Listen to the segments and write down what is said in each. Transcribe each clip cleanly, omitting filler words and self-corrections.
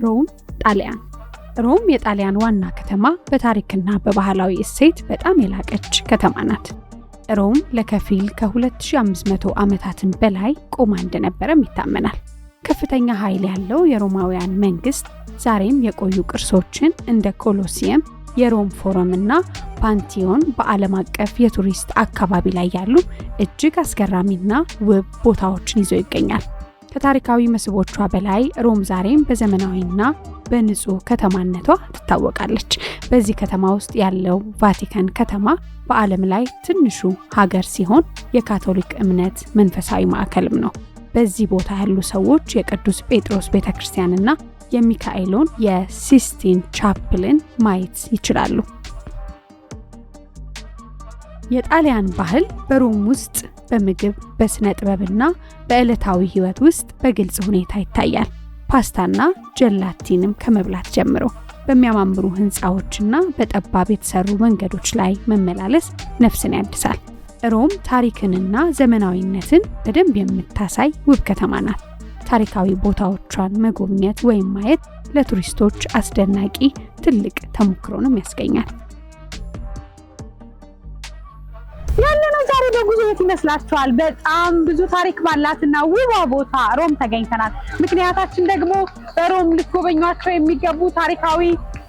ሮም ጣሊያን ሮም የጣሊያን ዋና ከተማ በታሪክና በባህላዊ እሴት በጣም የላቀች ከተማ ናት። ሮም ለከፊል ከ2500 ዓመታትን በላይ ቆማ እንደነበረም ይታመናል። ከፍተኛ ኃይል ያለው የሮማውያን መንግስት ዛሬም የቆዩ ቅርሶችን እንደ ኮሎሲየም፣ የሮም ፎረም እና ፓንቲዮን በዓለም አቀፍ የቱሪስት አካባቢ ላይ ያሉ እጅግ አስገራሚና ውብ ቦታዎችን ይዞ ይገኛል። ከታሪካዊ መስህቦቿ በላይ ሮም ዛሬም በዘመናዊና በንጹህ ከተማነቷ ትታወቃለች። በዚህ ከተማ ውስጥ ያለው ቫቲካን ከተማ በዓለም ላይ ትንሹ ሀገር ሲሆን የካቶሊክ እምነት መንፈሳዊ ማዕከልም ነው። በዚህ ቦታ ያሉ ሰዎች የቅዱስ ጴጥሮስ ቤተክርስቲያንና የሚካኤሎን የሲስቲን ቻፕልን ማየት ይችላሉ። የጣሊያን ባህል በሮም ውስጥ በምግብ፣ በስነ ጥበብና በዕለታዊ ህይወት ውስጥ በግልጽ ሁኔታ ይታያል። ፓስታና ጀላቲንም ከመብላት ጀምሮ በሚያማምሩ ህንፃዎችና በጠባብ የተሰሩ መንገዶች ላይ መመላለስ ነፍስን ያድሳል። ሮም ታሪክንና ዘመናዊነትን በደንብ የምታሳይ ውብ ከተማ ናት። ታሪካዊ ቦታዎቿን መጎብኘት ወይም ማየት ለቱሪስቶች አስደናቂ ትልቅ ተሞክሮንም ያስገኛል። ያለነው ዛሬ በጉዞ የት ይመስላችኋል? በጣም ብዙ ታሪክ ባላትና ውብ ቦታ ሮም ተገኝተናል። ምክንያታችን ደግሞ በሮም ልትጎበኟቸው የሚገቡ ታሪካዊ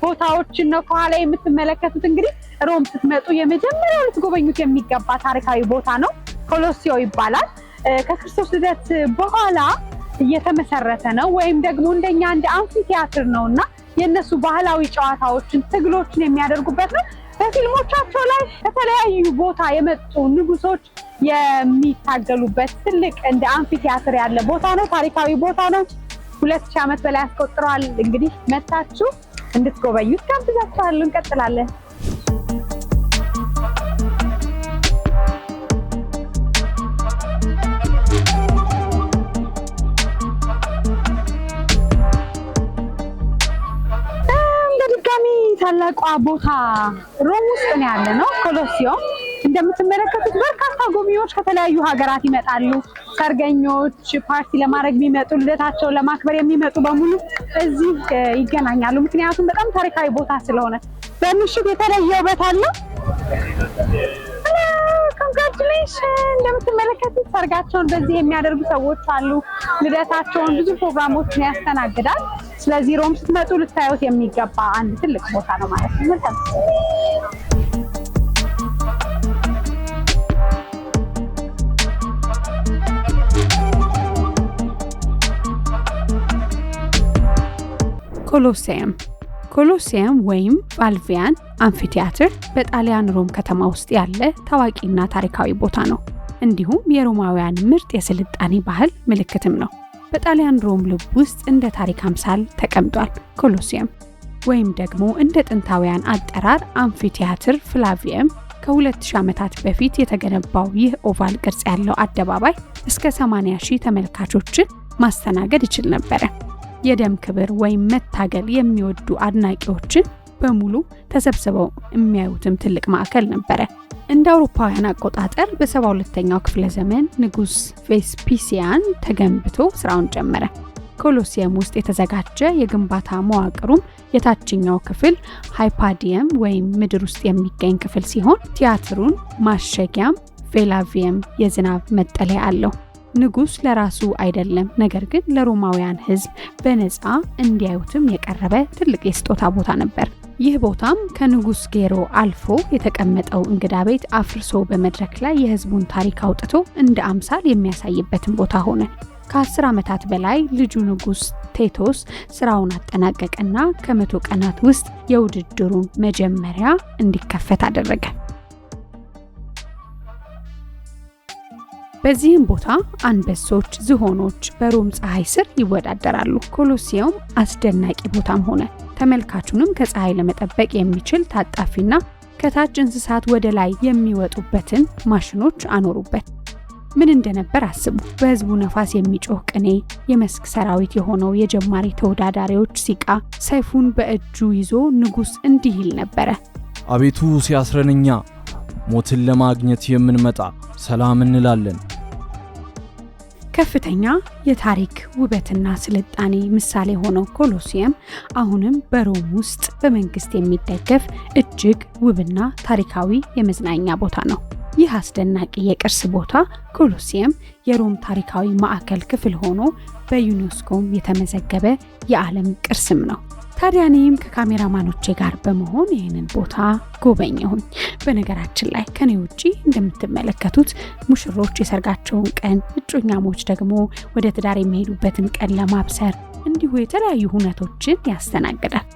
ቦታዎችን ነው ከኋላ የምትመለከቱት። እንግዲህ ሮም ስትመጡ የመጀመሪያው ልትጎበኙት የሚገባ ታሪካዊ ቦታ ነው። ኮሎሲዮ ይባላል። ከክርስቶስ ልደት በኋላ እየተመሰረተ ነው፣ ወይም ደግሞ እንደኛ እንደ አምፊቲያትር ነውና የነሱ ባህላዊ ጨዋታዎችን፣ ትግሎችን የሚያደርጉበት ነው። በፊልሞቻቸው ላይ ከተለያዩ ቦታ የመጡ ንጉሶች የሚታገሉበት ትልቅ እንደ አምፊቲያትር ያለ ቦታ ነው። ታሪካዊ ቦታ ነው። 2000 ዓመት በላይ ያስቆጥረዋል። እንግዲህ መታችሁ እንድትጎበኙት ጋብዛችኋለሁ። እንቀጥላለን። ታላቋ ቦታ ሮም ውስጥ ነው ያለነው፣ ኮሎሲዮ። እንደምትመለከቱት በርካታ ጎብኚዎች ከተለያዩ ሀገራት ይመጣሉ። ሰርገኞች፣ ፓርቲ ለማድረግ የሚመጡ፣ ልደታቸውን ለማክበር የሚመጡ በሙሉ እዚህ ይገናኛሉ። ምክንያቱም በጣም ታሪካዊ ቦታ ስለሆነ። በምሽት የተለየ ውበት አለው። ኮንግራቹሌሽን! እንደምትመለከቱት ሰርጋቸውን በዚህ የሚያደርጉ ሰዎች አሉ። ልደታቸውን፣ ብዙ ፕሮግራሞችን ያስተናግዳል። ስለዚህ ሮም ስትመጡ ልታዩት የሚገባ አንድ ትልቅ ቦታ ነው ማለት ነው። መልካም ኮሎሲየም ወይም ቫልቪያን አምፊቲያትር በጣሊያን ሮም ከተማ ውስጥ ያለ ታዋቂና ታሪካዊ ቦታ ነው። እንዲሁም የሮማውያን ምርጥ የስልጣኔ ባህል ምልክትም ነው። በጣሊያን ሮም ልብ ውስጥ እንደ ታሪክ አምሳል ተቀምጧል። ኮሎሲየም ወይም ደግሞ እንደ ጥንታውያን አጠራር አምፊቲያትር ፍላቪየም ከ2000 ዓመታት በፊት የተገነባው ይህ ኦቫል ቅርጽ ያለው አደባባይ እስከ 80,000 ተመልካቾችን ማስተናገድ ይችል ነበር። የደም ክብር ወይም መታገል የሚወዱ አድናቂዎችን በሙሉ ተሰብስበው የሚያዩትም ትልቅ ማዕከል ነበር። እንደ አውሮፓውያን አቆጣጠር በ72ኛው ክፍለ ዘመን ንጉስ ቬስፒሲያን ተገንብቶ ስራውን ጀመረ። ኮሎሲየም ውስጥ የተዘጋጀ የግንባታ መዋቅሩም የታችኛው ክፍል ሃይፓዲየም ወይም ምድር ውስጥ የሚገኝ ክፍል ሲሆን ቲያትሩን ማሸጊያም ቬላቪየም የዝናብ መጠለያ አለው። ንጉስ ለራሱ አይደለም፣ ነገር ግን ለሮማውያን ህዝብ በነፃ እንዲያዩትም የቀረበ ትልቅ የስጦታ ቦታ ነበር። ይህ ቦታም ከንጉስ ጌሮ አልፎ የተቀመጠው እንግዳ ቤት አፍርሶ በመድረክ ላይ የህዝቡን ታሪክ አውጥቶ እንደ አምሳል የሚያሳይበትን ቦታ ሆነ። ከ10 ዓመታት በላይ ልጁ ንጉስ ቴቶስ ስራውን አጠናቀቀና ከ100 ቀናት ውስጥ የውድድሩን መጀመሪያ እንዲከፈት አደረገ። በዚህም ቦታ አንበሶች፣ ዝሆኖች በሮም ፀሐይ ስር ይወዳደራሉ። ኮሎሲየም አስደናቂ ቦታም ሆነ። ተመልካቹንም ከፀሐይ ለመጠበቅ የሚችል ታጣፊና ከታች እንስሳት ወደ ላይ የሚወጡበትን ማሽኖች አኖሩበት። ምን እንደነበር አስቡ። በህዝቡ ነፋስ የሚጮህ ቅኔ፣ የመስክ ሰራዊት የሆነው የጀማሪ ተወዳዳሪዎች ሲቃ፣ ሰይፉን በእጁ ይዞ ንጉስ እንዲህ ይል ነበር። አቤቱ ሲያስረንኛ ሞትን ለማግኘት የምንመጣ ሰላም እንላለን። ከፍተኛ የታሪክ ውበትና ስልጣኔ ምሳሌ ሆነው ኮሎሲየም አሁንም በሮም ውስጥ በመንግስት የሚደገፍ እጅግ ውብና ታሪካዊ የመዝናኛ ቦታ ነው። ይህ አስደናቂ የቅርስ ቦታ ኮሎሲየም የሮም ታሪካዊ ማዕከል ክፍል ሆኖ በዩኔስኮም የተመዘገበ የዓለም ቅርስም ነው። ታዲያ እኔም ከካሜራማኖቼ ጋር በመሆን ይህንን ቦታ ጎበኘሁኝ። በነገራችን ላይ ከኔ ውጪ እንደምትመለከቱት ሙሽሮች የሰርጋቸውን ቀን፣ እጮኛሞች ደግሞ ወደ ትዳር የሚሄዱበትን ቀን ለማብሰር እንዲሁ የተለያዩ ሁነቶችን ያስተናግዳል።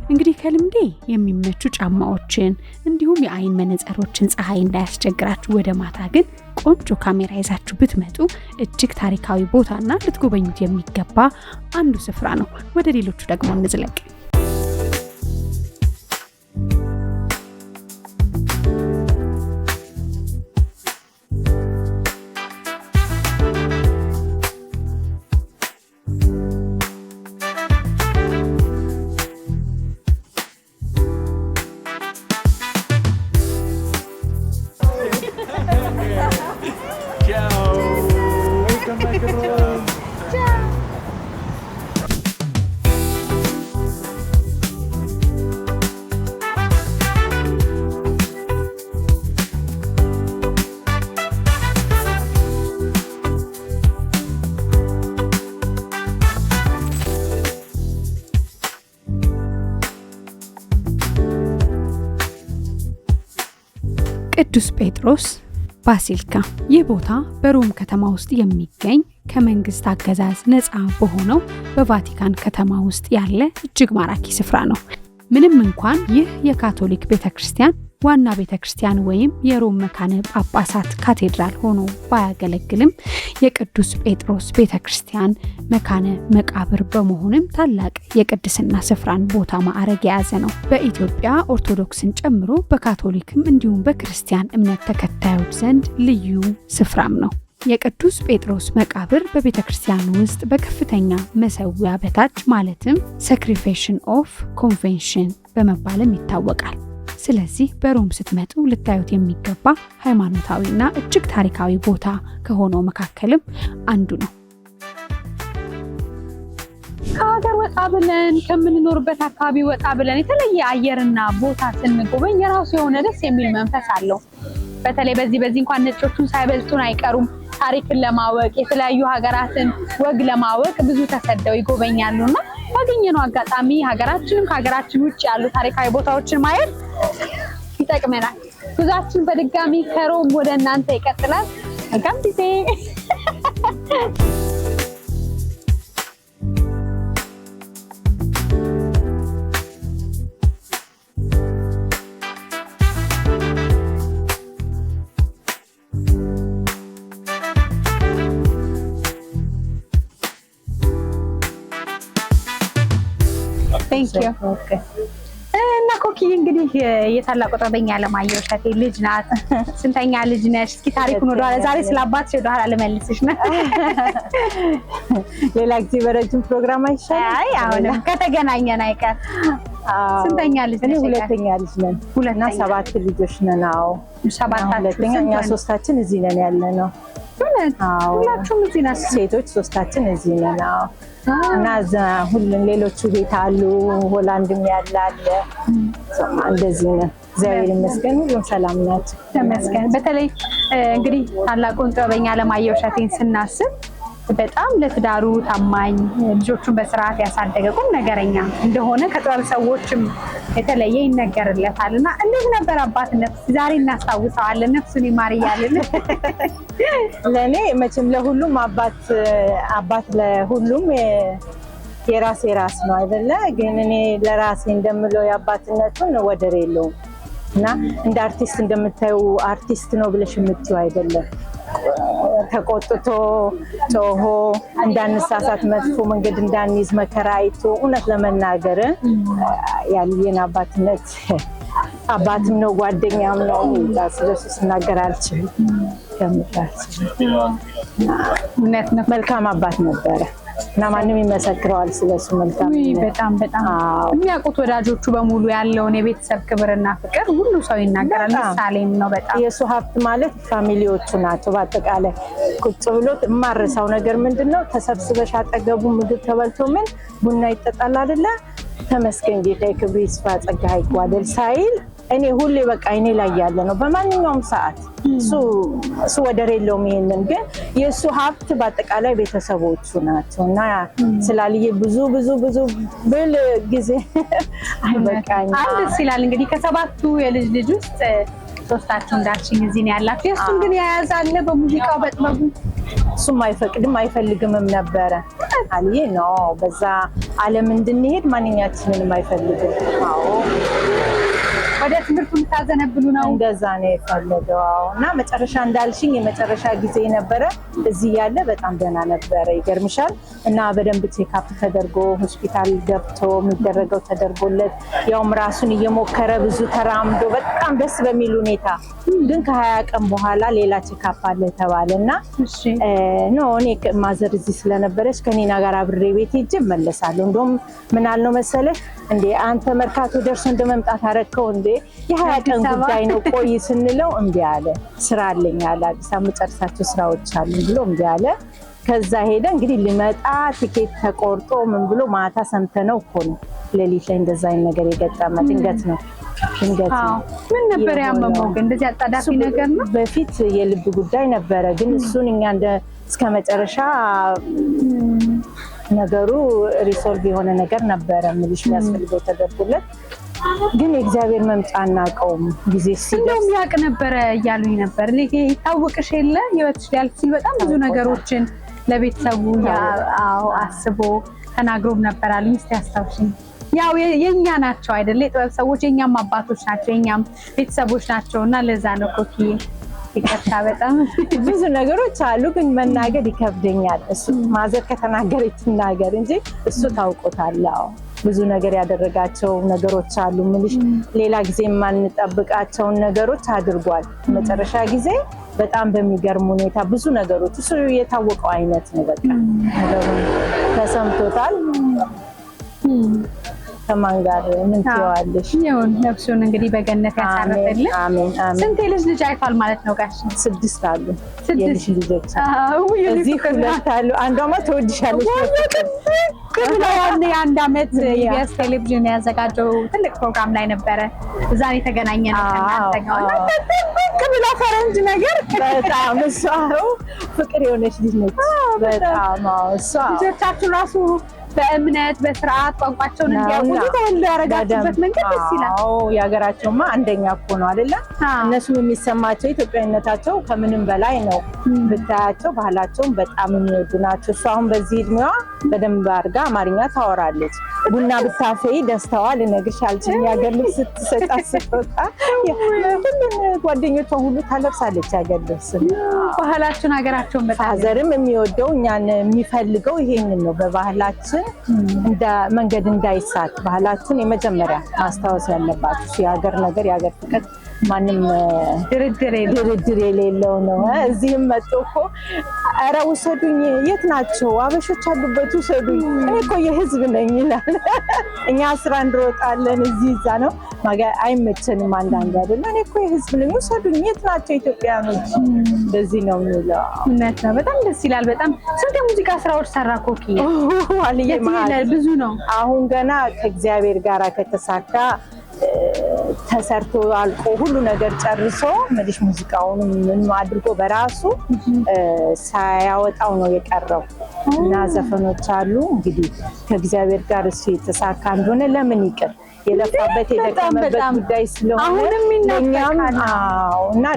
እንግዲህ ከልምዴ የሚመቹ ጫማዎችን እንዲሁም የአይን መነጽሮችን ፀሐይ እንዳያስቸግራችሁ ወደ ማታ ግን ቆንጆ ካሜራ ይዛችሁ ብትመጡ እጅግ ታሪካዊ ቦታና ልትጎበኙት የሚገባ አንዱ ስፍራ ነው። ወደ ሌሎቹ ደግሞ እንዝለቅ። ቅዱስ ጴጥሮስ ባሲሊካ። ይህ ቦታ በሮም ከተማ ውስጥ የሚገኝ ከመንግስት አገዛዝ ነፃ በሆነው በቫቲካን ከተማ ውስጥ ያለ እጅግ ማራኪ ስፍራ ነው። ምንም እንኳን ይህ የካቶሊክ ቤተክርስቲያን ዋና ቤተክርስቲያን ወይም የሮም መካነ ጳጳሳት ካቴድራል ሆኖ ባያገለግልም የቅዱስ ጴጥሮስ ቤተክርስቲያን መካነ መቃብር በመሆንም ታላቅ የቅድስና ስፍራን ቦታ ማዕረግ የያዘ ነው። በኢትዮጵያ ኦርቶዶክስን ጨምሮ በካቶሊክም እንዲሁም በክርስቲያን እምነት ተከታዮች ዘንድ ልዩ ስፍራም ነው። የቅዱስ ጴጥሮስ መቃብር በቤተክርስቲያን ውስጥ በከፍተኛ መሰዊያ በታች ማለትም ሳክሪፊኬሽን ኦፍ ኮንቬንሽን በመባልም ይታወቃል። ስለዚህ በሮም ስትመጡ ልታዩት የሚገባ ሃይማኖታዊና እጅግ ታሪካዊ ቦታ ከሆነው መካከልም አንዱ ነው። ከሀገር ወጣ ብለን ከምንኖርበት አካባቢ ወጣ ብለን የተለየ አየርና ቦታ ስንጎበኝ የራሱ የሆነ ደስ የሚል መንፈስ አለው። በተለይ በዚህ እንኳን ነጮቹን ሳይበልጡን አይቀሩም። ታሪክን ለማወቅ የተለያዩ ሀገራትን ወግ ለማወቅ ብዙ ተሰደው ይጎበኛሉና ባገኘነው አጋጣሚ ሀገራችንም ከሀገራችን ውጭ ያሉ ታሪካዊ ቦታዎችን ማየት ይጠቅመናል። ጉዟችን በድጋሚ ከሮም ወደ እናንተ ይቀጥላል። መልካም ጊዜ። Thank you. Okay. እና ኮኪ እንግዲህ የታላቁ ጥበበኛ አለማየሁ እሸቴ ልጅ ናት። ስንተኛ ልጅ ነሽ? እስኪ ታሪኩን ወደኋላ ዛሬ ስለአባትሽ ወደኋላ ልመልስሽ ነው። ሌላ ጊዜ በረጅም ፕሮግራም አይሻልም? አይ አሁንም ከተገናኘን አይቀር። ስንተኛ ልጅ ነሽ? ሁለተኛ ልጅ ነን። ሁለትና 7 ልጆች ነን። አዎ 7 ሁለተኛ እኛ 3ታችን እዚህ ነን ያለነው። ሁላችሁም እዚህ ናችሁ? ሴቶች 3ታችን እዚህ ነን። አዎ እና ሁሉም ሌሎቹ ቤት አሉ። ሆላንድም ያለ አለ። እንደዚህ ነው። እግዚአብሔር ይመስገን ሁሉም ሰላም ናቸው። ተመስገን። በተለይ እንግዲህ ታላቁን ጥበበኛ አለማየሁ እሸቴን ስናስብ በጣም ለትዳሩ ታማኝ፣ ልጆቹን በስርዓት ያሳደገ ቁም ነገረኛ እንደሆነ ከጥበብ ሰዎችም የተለየ ይነገርለታልና እንዴት ነበር አባትነት? ዛሬ እናስታውሰዋለን። ነፍሱን ይማር እያልን ለኔ መቼም ለሁሉም አባት ለሁሉም የራስ ነው አይደለ? ግን እኔ ለራሴ እንደምለው የአባትነቱን ወደር የለውም እና እንደ አርቲስት እንደምታዩ አርቲስት ነው ብለሽ የምትዩ አይደለም። ተቆጥቶ ጮሆ እንዳንሳሳት መጥፎ መንገድ እንዳንይዝ መከራ አይቶ እውነት ለመናገር ያልየን አባትነት አባትም ነው ጓደኛም ነው። ስለሱ ስናገር አልችልም። እውነት ነው። መልካም አባት ነበረ። እና ማንም ይመሰክረዋል ስለሱ መልካም። በጣም የሚያውቁት ወዳጆቹ በሙሉ ያለውን የቤተሰብ ክብርና ፍቅር ሁሉ ሰው ይናገራል። ምሳሌም ነው በጣም የሱ ሀብት ማለት ፋሚሊዎቹ ናቸው። በአጠቃላይ ቁጭ ብሎ የማረሳው ነገር ምንድነው ተሰብስበሽ አጠገቡ ምግብ ተበልቶ ምን ቡና ይጠጣል አይደለ? ተመስገን ጌታ ክብር ይስፋ ጸጋ ይጓደል ሳይል እኔ ሁሌ በቃ እኔ ላይ ያለ ነው በማንኛውም ሰዓት እሱ ወደር የለውም። ይሄንን ግን የሱ ሀብት በአጠቃላይ ቤተሰቦቹ ናቸው እና ስላልዬ ብዙ ብል ጊዜ አይበቃኝ። ደስ ይላል። እንግዲህ ከሰባቱ የልጅ ልጅ ውስጥ ሶስታችሁ እንዳልሽኝ እዚህ ነው ያላችሁ። እሱን ግን ያያዛለ በሙዚቃው በጥበቡ እሱም አይፈቅድም አይፈልግምም ነበረ። አልዬ ነው በዛ ዓለም እንድንሄድ ማንኛችንንም አይፈልግም። አዎ ወደ ትምህርቱ ልታዘነብሉ ነው? እንደዛ ነው የፈለገው። እና መጨረሻ እንዳልሽኝ የመጨረሻ ጊዜ ነበረ እዚህ ያለ በጣም ደህና ነበረ። ይገርምሻል። እና በደንብ ቼክአፕ ተደርጎ ሆስፒታል ገብቶ የሚደረገው ተደርጎለት ያውም ራሱን እየሞከረ ብዙ ተራምዶ በጣም ደስ በሚል ሁኔታ ግን ከ20 ቀን በኋላ ሌላ ቼክአፕ አለ ተባለና ኖ እኔ ማዘር እዚህ ስለነበረች ከኔና ጋር አብሬ ቤት ሄጄ እመለሳለሁ። እንደውም ምን አልነው መሰለሽ እንዴ አንተ መርካቶ ደርሶ እንደመምጣት አረከው እንዴ የ20 ቀን ጉዳይ ነው ቆይ ስንለው እምቢ አለ። ስራ አለኝ አለ። አዲስ አበባ መጨረሻቸው ስራዎች አሉ ብሎ እምቢ አለ። ከዛ ሄደ። እንግዲህ ሊመጣ ቲኬት ተቆርጦ ምን ብሎ ማታ ሰምተነው እኮ ነው ሌሊት ላይ እንደዛ አይነት ነገር የገጠመ ድንገት ነው። ምን ነበር ያመመው? ግን እንደዚህ አጣዳፊ ነገር ነው። በፊት የልብ ጉዳይ ነበረ ግን እሱን እኛ እንደ እስከ መጨረሻ ነገሩ ሪሶልቭ የሆነ ነገር ነበረ ምልሽ የሚያስፈልገው ተደርጎለት ግን የእግዚአብሔር መምጫ አናውቀውም። ጊዜ ሲደርስ ያቅ ነበረ እያሉኝ ነበር። ለይሄ ይታወቅሽ የለ ህይወትሽ ሊያልፍ ሲል በጣም ብዙ ነገሮችን ለቤተሰቡ አስቦ ተናግሮም ነበር አሉኝ። እስቲ አስታውሽኝ። ያው የኛ ናቸው አይደል? የጥበብ ሰዎች የኛም አባቶች ናቸው የኛም ቤተሰቦች ናቸውና ለዛ ነው ኮኪ ይቀርታ በጣም ብዙ ነገሮች አሉ ግን መናገር ይከብደኛል። እሱ ማዘር ከተናገረች ትናገር እንጂ እሱ ታውቆታል። ብዙ ነገር ያደረጋቸው ነገሮች አሉ ምልሽ ሌላ ጊዜ የማንጠብቃቸውን ነገሮች አድርጓል። መጨረሻ ጊዜ በጣም በሚገርም ሁኔታ ብዙ ነገሮች እሱ የታወቀው አይነት ነው። በቃ ተሰምቶታል። ከማን ጋር ምን ትይዋለሽ? ይሁን ነፍሱን እንግዲህ በገነት ያሳርፍልን። አሜን አሜን። ስንት ልጅ አይቷል ማለት ነው ጋሽ? 6 አሉ የልጅ ልጆች። እዚህ 2 አሉ። አንዷማ ትወድሻለች። የአንድ ዓመት ኢቢኤስ ቴሌቪዥን ያዘጋጀው ትልቅ ፕሮግራም ላይ ነበረ። እዛ ላይ የተገናኘነው ከእናንተ ከብላ ፈረንጅ ነገር በጣም እሷ ፍቅር የሆነች ልጅ ነች። በጣም እሷ ልጆቻችሁ ራሱ በእምነት በስርዓት ቋንቋቸውን እንዲያውቁ ተወልደው ያረጋችሁበት መንገድ ደስ ይላል። የሀገራቸውማ አንደኛ እኮ ነው አይደለ? እነሱም የሚሰማቸው ኢትዮጵያዊነታቸው ከምንም በላይ ነው። ብታያቸው ባህላቸውን በጣም የሚወዱ ናቸው። እሷ አሁን በዚህ እድሜዋ በደንብ አድርጋ አማርኛ ታወራለች። ቡና ብታፈይ ደስታዋ ልነግርሽ አልችልም። የሀገር ልብስ ስትሰጣት ስትወጣ ሁሉም ጓደኞቿ ሁሉ ታለብሳለች የሀገር ልብስ። ባህላችን ሀገራቸውን በጣም ፋዘርም የሚወደው እኛን የሚፈልገው ይሄንን ነው። በባህላችን እንደ መንገድ እንዳይሳት ባህላችን የመጀመሪያ ማስታወስ ያለባችሁ የሀገር ነገር የሀገር ፍቅር ማንም ድርድር የሌለው ነው። እዚህም መጥቶ እኮ ኧረ ውሰዱኝ፣ የት ናቸው አበሾች አሉበት ውሰዱኝ፣ እኔ እኮ የህዝብ ነኝ ይላል። እኛ ስራ እንሮጣለን እዚህ እዛ ነው አይመቸንም። አንዳንድ አይደለ እኔ እኮ የህዝብ ነኝ ውሰዱኝ፣ የት ናቸው ኢትዮጵያኖች? እንደዚህ ነው የሚለው። እውነት ነው። በጣም ደስ ይላል። በጣም ስንት የሙዚቃ ስራዎች ሰራ ኮኪ? ብዙ ነው። አሁን ገና ከእግዚአብሔር ጋር ከተሳካ ተሰርቶ አልቆ ሁሉ ነገር ጨርሶ ምልሽ ሙዚቃውንም ምን አድርጎ በራሱ ሳያወጣው ነው የቀረው እና ዘፈኖች አሉ። እንግዲህ ከእግዚአብሔር ጋር እሱ የተሳካ እንደሆነ ለምን ይቅር የለፋበት የደከመበት ጉዳይ ስለሆነ እኛም እና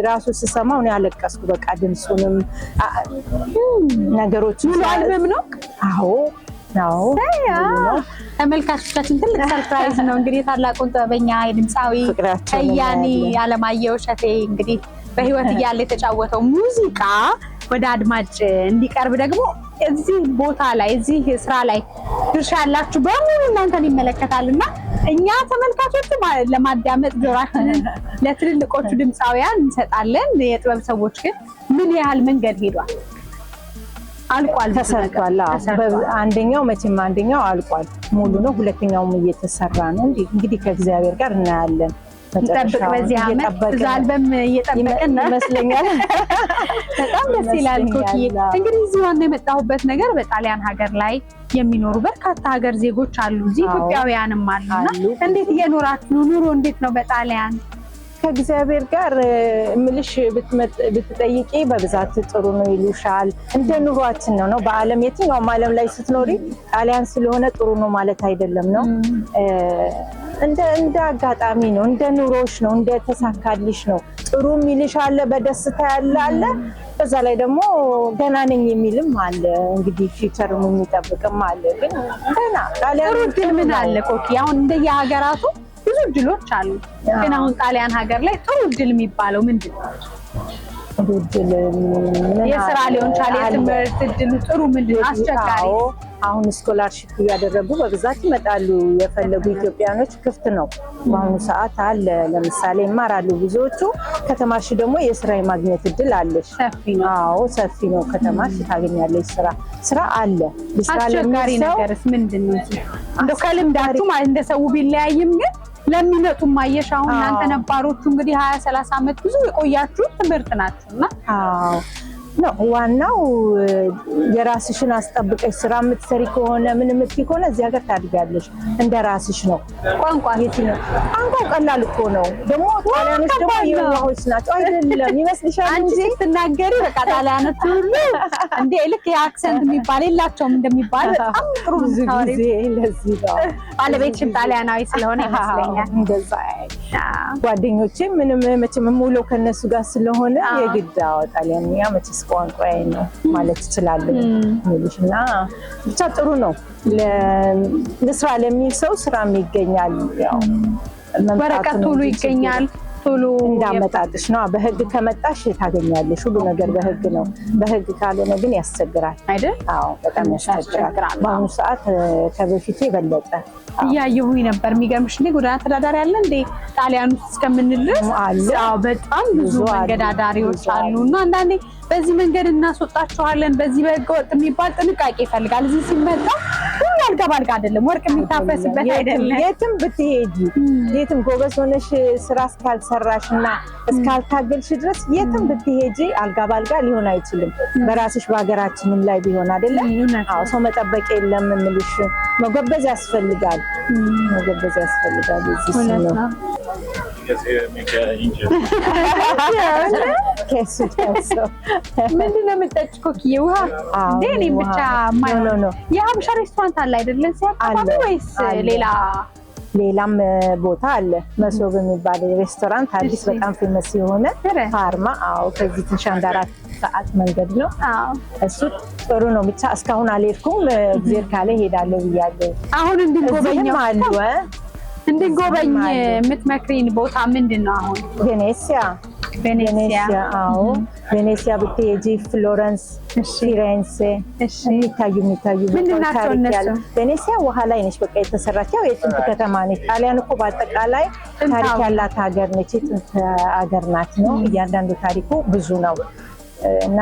ራሱ ስሰማው ነው ያለቀስኩ። በቃ ድምፁንም ነገሮች አልበም ነው። አዎ ተመልካቾቻችን ትልቅ ሰርፕራይዝ ነው። እንግዲህ ታላቁን ጥበበኛ የድምፃዊ ከያኒ አለማየሁ እሸቴ እንግዲህ በህይወት እያለ የተጫወተው ሙዚቃ ወደ አድማጭ እንዲቀርብ ደግሞ እዚህ ቦታ ላይ እዚህ ስራ ላይ ድርሻ ያላችሁ በሙሉ እናንተን ይመለከታልና እኛ ተመልካቾቹ ለማዳመጥ ጆሯችንን ለትልልቆቹ ድምፃውያን እንሰጣለን። የጥበብ ሰዎች ግን ምን ያህል መንገድ ሄዷል? አልቋል ተሰርቷል። አንደኛው መቼም አንደኛው አልቋል ሙሉ ነው። ሁለተኛውም እየተሰራ ነው። እንግዲህ ከእግዚአብሔር ጋር እናያለን። ጠብቅ በዚህ አመት ዛልበም እየጠበቀን ይመስለኛል። በጣም ደስ ይላል ኮኪዬ። እንግዲህ እዚህ ዋና የመጣሁበት ነገር በጣሊያን ሀገር ላይ የሚኖሩ በርካታ ሀገር ዜጎች አሉ፣ እዚህ ኢትዮጵያውያንም አሉና እንዴት እየኖራችሁ ነው? ኑሮ እንዴት ነው በጣሊያን? ከእግዚአብሔር ጋር ምልሽ ብትጠይቂ በብዛት ጥሩ ነው ይሉሻል። እንደ ኑሯችን ነው። በዓለም የትኛውም ዓለም ላይ ስትኖሪ ጣሊያን ስለሆነ ጥሩ ነው ማለት አይደለም ነው። እንደ አጋጣሚ ነው፣ እንደ ኑሮሽ ነው፣ እንደ ተሳካልሽ ነው። ጥሩ የሚልሽ አለ፣ በደስታ ያለ አለ፣ በዛ ላይ ደግሞ ገና ነኝ የሚልም አለ። እንግዲህ ፊውቸርም የሚጠብቅም አለ። ግን ገና ጣሊያን ጥሩ ድል ምን አለ ኮኪ? አሁን እንደየሀገራቱ ብዙ እድሎች አሉ። ግን አሁን ጣሊያን ሀገር ላይ ጥሩ እድል የሚባለው ምንድን ነው? የስራ ሊሆን ይችላል፣ የትምህርት እድሉ ጥሩ ምንድን ነው? አስቸጋሪ አሁን ስኮላርሺፕ እያደረጉ በብዛት ይመጣሉ የፈለጉ ኢትዮጵያኖች። ክፍት ነው በአሁኑ ሰዓት አለ። ለምሳሌ ይማራሉ ብዙዎቹ። ከተማሽ ደግሞ የስራ የማግኘት እድል አለሽ። ሰፊ ነው። አዎ ሰፊ ነው። ከተማሽ ታገኛለሽ ስራ አለ። አስቸጋሪ ነገርስ ምንድን ነው? እንደው ከልምዳችሁ እንደ ሰው ቢለያይም ግን ለሚመጡ ማየሽ አሁን እናንተ ነባሮቹ እንግዲህ 20-30 ዓመት ብዙ የቆያችሁ ትምህርት ናችሁና አዎ ነው ዋናው። የራስሽን አስጠብቀሽ ስራ የምትሰሪ ከሆነ ምን የምትይ ከሆነ እዚህ ሀገር ታድጋለሽ። እንደ ራስሽ ነው። ቋንቋ የት ነው? ቋንቋው ቀላል እኮ ነው። ደግሞ ጣሊያኖች ደግሞ የዋሆች ናቸው። አይደለም ይመስልሻል? አንቺ ስትናገሪ በቃ ጣሊያኖች ሁሉ እንደ ልክ የአክሰንት የሚባል የላቸውም እንደሚባል በጣም ጥሩ ጊዜ ለዚህ ነው። ባለቤትሽም ጣሊያናዊ ስለሆነ ይመስለኛል። እንደዛ ጓደኞቼ ምንም መቼም የምውለው ከነሱ ጋር ስለሆነ የግድ ጣሊያንኛ መቼስ ቋንቋዬ ነው ማለት እችላለሁ እና ብቻ ጥሩ ነው። ለስራ ለሚል ሰው ስራም ይገኛል። ያው ወረቀት ቶሎ ይገኛል። ቶሎ እንዳመጣጥሽ ነው። በህግ ከመጣሽ ታገኛለሽ። ሁሉ ነገር በህግ ነው። በህግ ካልሆነ ግን ያስቸግራል አይደል? አዎ በጣም ያስቸግራል። በአሁኑ ሰዓት ከበፊቱ የበለጠ እያየሁኝ ነበር። የሚገርምሽ እንደ ጎዳና ተዳዳሪ አለ እንደ ጣሊያን ውስጥ እስከምንድረስ አለ። አዎ በጣም ብዙ መንገድ አዳሪዎች አሉና አንዳንዴ በዚህ መንገድ እናስወጣቸዋለን በዚህ በህገ ወጥ የሚባል ጥንቃቄ ይፈልጋል። እዚህ ሲመጣ ሁሉ አልጋ ባልጋ አይደለም፣ ወርቅ የሚታፈስበት አይደለም። የትም ብትሄጂ የትም ጎበዝ ሆነሽ ስራ እስካልሰራሽና እስካልታገልሽ ድረስ የትም ብትሄጂ አልጋ ባልጋ ሊሆን አይችልም። በራስሽ በሀገራችንም ላይ ቢሆን አይደለም። አዎ ሰው መጠበቅ የለም የምልሽ። መጎበዝ ያስፈልጋል። መጎበዝ ያስፈልጋል። እዚህ ነው ምንድን ነው የምጠጭ ኮኪዬ? ውሃ እንዴ? እኔ ብቻ ነው የሀበሻ ሬስቶራንት አለ አይደለም ሲያቀባቢ ወይስ ሌላም ቦታ አለ? መሶብ የሚባል ሬስቶራንት አዲስ በጣም ፌመስ የሆነ ፓርማ። አዎ ከዚህ ትንሽ 4 ሰዓት መንገድ ነው። እሱ ጥሩ ነው። ብቻ እስካሁን አልሄድኩም። እግዚአብሔር ካለ ሄዳለሁ ብያለሁ። አሁን እንድንጎበኘው አሉ እንድንጎበኝ የምትመክሪን ቦታ ምንድን ነው? አሁን ቬኔሲያ አዎ ቬኔሲያ ብትሄጂ፣ ፍሎረንስ፣ ፊሬንሴ የሚታዩ ምንድናቸው እነሱ? ቬኔሲያ ውሃ ላይ ነች በቃ የተሰራች ያው የጥንት ከተማ ነች። ጣሊያን እኮ በአጠቃላይ ታሪክ ያላት ሀገር ነች። የጥንት ሀገር ናት ነው። እያንዳንዱ ታሪኩ ብዙ ነው እና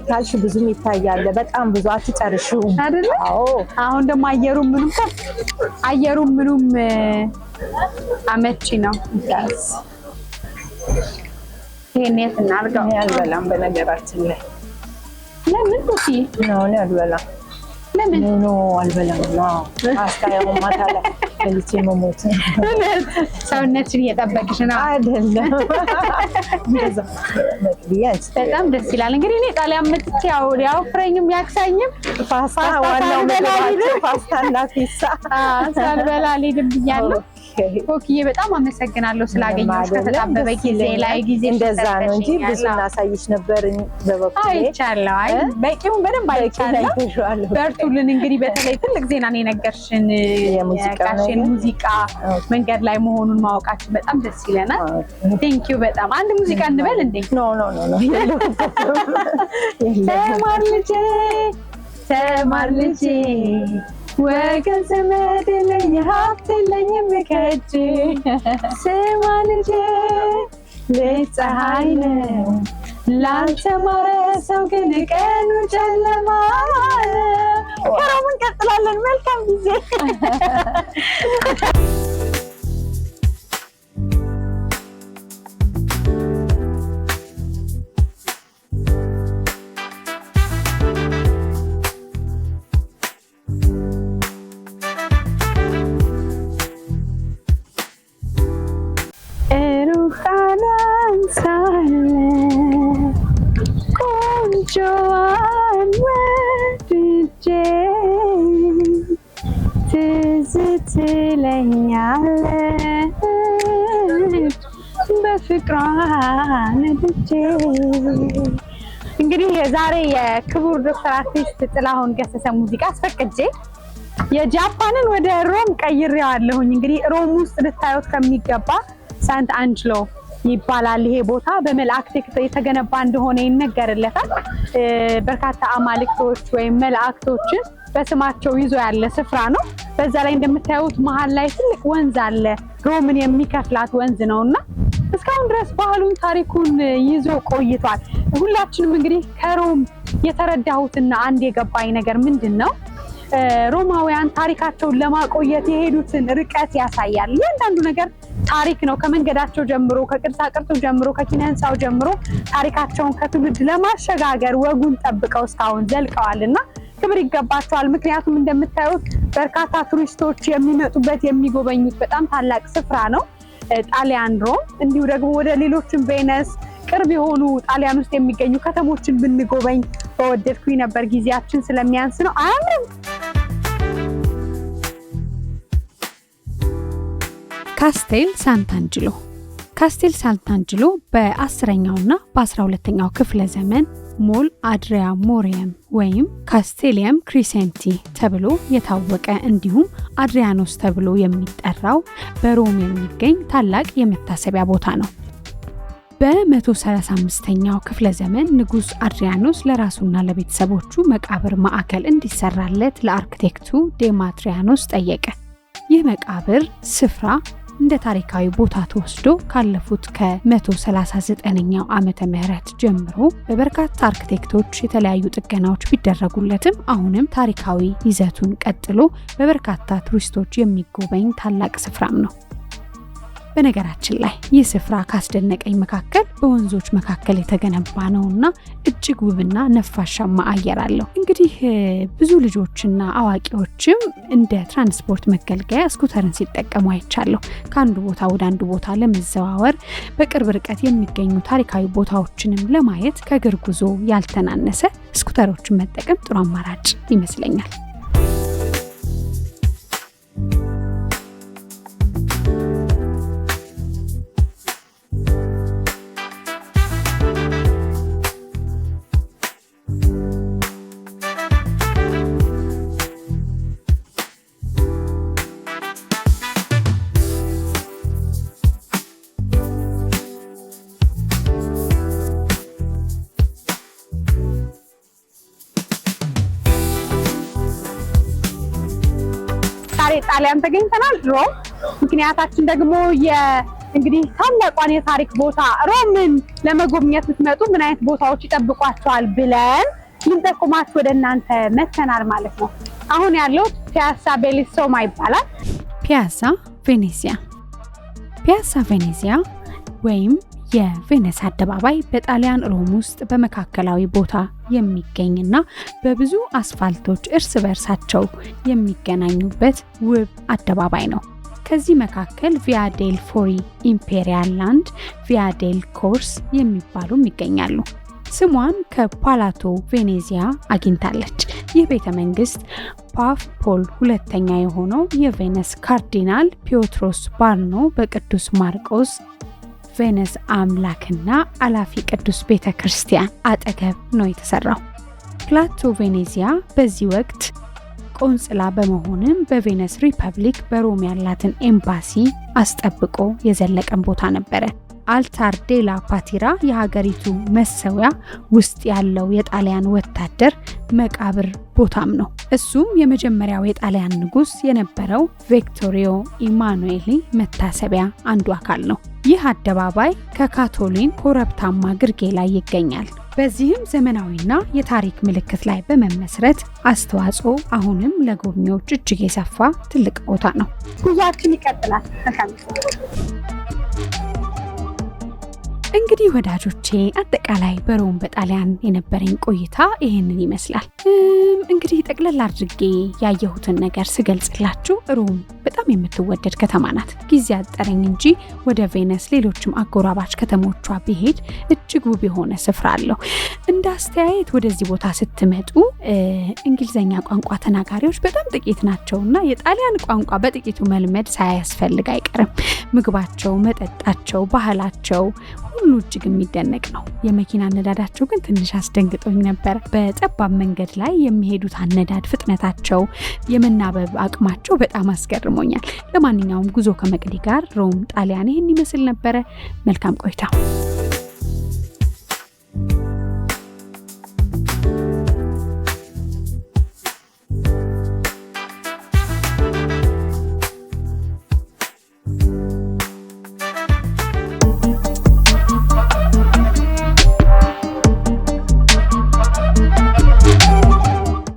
ካልሽ ብዙም ይታያል። በጣም ብዙ አትጨርሺውም አይደል? አዎ አሁን ደግሞ አየሩም ምኑም አመቺ ነው። ይሄን የት እናድርገው? አልበላም በነገራችን ላይ። ለምን ኮኪ? ነው አልበላም። ለምን ነው አልበላም? ነው አስታየው ማታ ላይ በልቼ መሞት ሰውነትሽን እየጠበቅሽ ነው አይደለም? በጣም ደስ ይላል። እንግዲህ እኔ ጣሊያን መጥቼ ያው ፍሬኝም ያክሳኝም ፓስታ ዋናው ምግባቸው ፓስታና ፒዛ ሳልበላ አልሄድም ብያለሁ። ኮኪዬ በጣም አመሰግናለሁ ስላገኘሁሽ። ከተጣበበ ጊዜ ላይ ጊዜ እንደዛ ነው እንጂ ብዙ እናሳይሽ ነበር በበኩሌ። አይቻለሁ። አይ በቂውን በደንብ አይቻለሁ። በርቱልን። እንግዲህ በተለይ ትልቅ ዜና ነው የነገርሽን። የሙዚቃሽን ሙዚቃ መንገድ ላይ መሆኑን ማወቃችን በጣም ደስ ይለናል። ቴንኪው በጣም። አንድ ሙዚቃ እንበል እንዴ? ኖ ተማር ልጄ ወገን ዘመድ የለኝ ሀብት የለኝም ከእጅ። ስማ ልጄ ልጅ ፀሐይ ነው ላልተማረ ሰው ግን ቀኑ ጨለማ ነው። ከሮም እንቀጥላለን። መልካም ጊዜ። ቆንጆዋን ወድጄ ትዝ ትለኛለች በፍቅሯ ነድጄ። እንግዲህ የዛሬ የክቡር ዶክተር አርቲስት ጥላሁን ገሰሰ ሙዚቃ አስፈቅጄ የጃፓንን ወደ ሮም ቀይሬዋለሁኝ። እንግዲህ ሮም ውስጥ ልታዩት ከሚገባ ሳንት አንጅሎ ይባላል። ይሄ ቦታ በመላእክት የተገነባ እንደሆነ ይነገርለታል። በርካታ አማልክቶች ወይም መላእክቶችን በስማቸው ይዞ ያለ ስፍራ ነው። በዛ ላይ እንደምታዩት መሀል ላይ ትልቅ ወንዝ አለ። ሮምን የሚከፍላት ወንዝ ነውና እስካሁን ድረስ ባህሉን ታሪኩን ይዞ ቆይቷል። ሁላችንም እንግዲህ ከሮም የተረዳሁትና አንድ የገባኝ ነገር ምንድነው? ሮማውያን ታሪካቸውን ለማቆየት የሄዱትን ርቀት ያሳያል። እያንዳንዱ ነገር ታሪክ ነው። ከመንገዳቸው ጀምሮ፣ ከቅርጻ ቅርጹ ጀምሮ፣ ከኪነ ህንፃው ጀምሮ ታሪካቸውን ከትውልድ ለማሸጋገር ወጉን ጠብቀው እስካሁን ዘልቀዋልና ክብር ይገባቸዋል። ምክንያቱም እንደምታዩት በርካታ ቱሪስቶች የሚመጡበት የሚጎበኙት በጣም ታላቅ ስፍራ ነው ጣሊያን ሮም። እንዲሁ ደግሞ ወደ ሌሎችም ቬነስ ቅርብ የሆኑ ጣሊያን ውስጥ የሚገኙ ከተሞችን ብንጎበኝ በወደድኩኝ ነበር። ጊዜያችን ስለሚያንስ ነው። አያምርም? ካስቴል ሳንታንጅሎ። ካስቴል ሳንታንጅሎ በ10ኛውና በ12ኛው ክፍለ ዘመን ሞል አድሪያ ሞሪየም ወይም ካስቴሊየም ክሪሴንቲ ተብሎ የታወቀ እንዲሁም አድሪያኖስ ተብሎ የሚጠራው በሮም የሚገኝ ታላቅ የመታሰቢያ ቦታ ነው። በ135ኛው ክፍለ ዘመን ንጉስ አድሪያኖስ ለራሱና ለቤተሰቦቹ መቃብር ማዕከል እንዲሰራለት ለአርክቴክቱ ዴማትሪያኖስ ጠየቀ። ይህ መቃብር ስፍራ እንደ ታሪካዊ ቦታ ተወስዶ ካለፉት ከ139ኛው ዓመተ ምህረት ጀምሮ በበርካታ አርክቴክቶች የተለያዩ ጥገናዎች ቢደረጉለትም አሁንም ታሪካዊ ይዘቱን ቀጥሎ በበርካታ ቱሪስቶች የሚጎበኝ ታላቅ ስፍራም ነው። በነገራችን ላይ ይህ ስፍራ ካስደነቀኝ መካከል በወንዞች መካከል የተገነባ ነውና እጅግ ውብና ነፋሻማ አየር አለው። እንግዲህ ብዙ ልጆችና አዋቂዎችም እንደ ትራንስፖርት መገልገያ ስኩተርን ሲጠቀሙ አይቻለሁ። ከአንዱ ቦታ ወደ አንዱ ቦታ ለመዘዋወር በቅርብ ርቀት የሚገኙ ታሪካዊ ቦታዎችንም ለማየት ከእግር ጉዞ ያልተናነሰ ስኩተሮችን መጠቀም ጥሩ አማራጭ ይመስለኛል። ጣሊያን ተገኝተናል ሮም። ምክንያታችን ደግሞ እንግዲህ ታላቋን የታሪክ ቦታ ሮምን ለመጎብኘት ስትመጡ ምን አይነት ቦታዎች ይጠብቋቸዋል ብለን ልንጠቁማችሁ ወደ እናንተ መተናል ማለት ነው። አሁን ያለው ፒያሳ ቤሊሶማ ይባላል። ፒያሳ ቬኔዚያ። ፒያሳ ቬኔዚያ ወይም የቬነስ አደባባይ በጣሊያን ሮም ውስጥ በመካከላዊ ቦታ የሚገኝና በብዙ አስፋልቶች እርስ በርሳቸው የሚገናኙበት ውብ አደባባይ ነው። ከዚህ መካከል ቪያ ዴል ፎሪ ኢምፔሪያል ላንድ፣ ቪያ ዴል ኮርስ የሚባሉም ይገኛሉ። ስሟን ከፓላቶ ቬኔዚያ አግኝታለች። ይህ ቤተ መንግስት ፓፕ ፖል ሁለተኛ የሆነው የቬነስ ካርዲናል ፒዮትሮስ ባርኖ በቅዱስ ማርቆስ ቬነስ አምላክና አላፊ ቅዱስ ቤተክርስቲያን አጠገብ ነው የተሰራው። ፕላቶ ቬኔዚያ በዚህ ወቅት ቆንጽላ በመሆንም በቬነስ ሪፐብሊክ በሮም ያላትን ኤምባሲ አስጠብቆ የዘለቀን ቦታ ነበረ። አልታር ዴላ ፓቲራ የሀገሪቱ መሰዊያ ውስጥ ያለው የጣሊያን ወታደር መቃብር ቦታም ነው። እሱም የመጀመሪያው የጣሊያን ንጉስ የነበረው ቪክቶሪዮ ኢማኑኤሊ መታሰቢያ አንዱ አካል ነው። ይህ አደባባይ ከካቶሊን ኮረብታማ ግርጌ ላይ ይገኛል። በዚህም ዘመናዊና የታሪክ ምልክት ላይ በመመስረት አስተዋጽኦ አሁንም ለጎብኚዎች እጅግ የሰፋ ትልቅ ቦታ ነው። ጉዟችን ይቀጥላል። እንግዲህ ወዳጆቼ አጠቃላይ በሮም በጣሊያን የነበረኝ ቆይታ ይሄንን ይመስላል። እንግዲህ ጠቅለል አድርጌ ያየሁትን ነገር ስገልጽላችሁ ሮም በጣም የምትወደድ ከተማ ናት። ጊዜ አጠረኝ እንጂ ወደ ቬነስ ሌሎችም አጎራባች ከተሞቿ ብሄድ እጅግ ውብ የሆነ ስፍራ አለው። እንደ አስተያየት ወደዚህ ቦታ ስትመጡ እንግሊዘኛ ቋንቋ ተናጋሪዎች በጣም ጥቂት ናቸውና የጣሊያን ቋንቋ በጥቂቱ መልመድ ሳያስፈልግ አይቀርም። ምግባቸው፣ መጠጣቸው፣ ባህላቸው ሁሉ እጅግ የሚደነቅ ነው። የመኪና አነዳዳቸው ግን ትንሽ አስደንግጦኝ ነበር። በጠባብ መንገድ ላይ የሚሄዱት አነዳድ ፍጥነታቸው፣ የመናበብ አቅማቸው በጣም አስገርሞኛል። ለማንኛውም ጉዞ ከመቅዲ ጋር ሮም ጣሊያን ይህን ይመስል ነበረ። መልካም ቆይታ።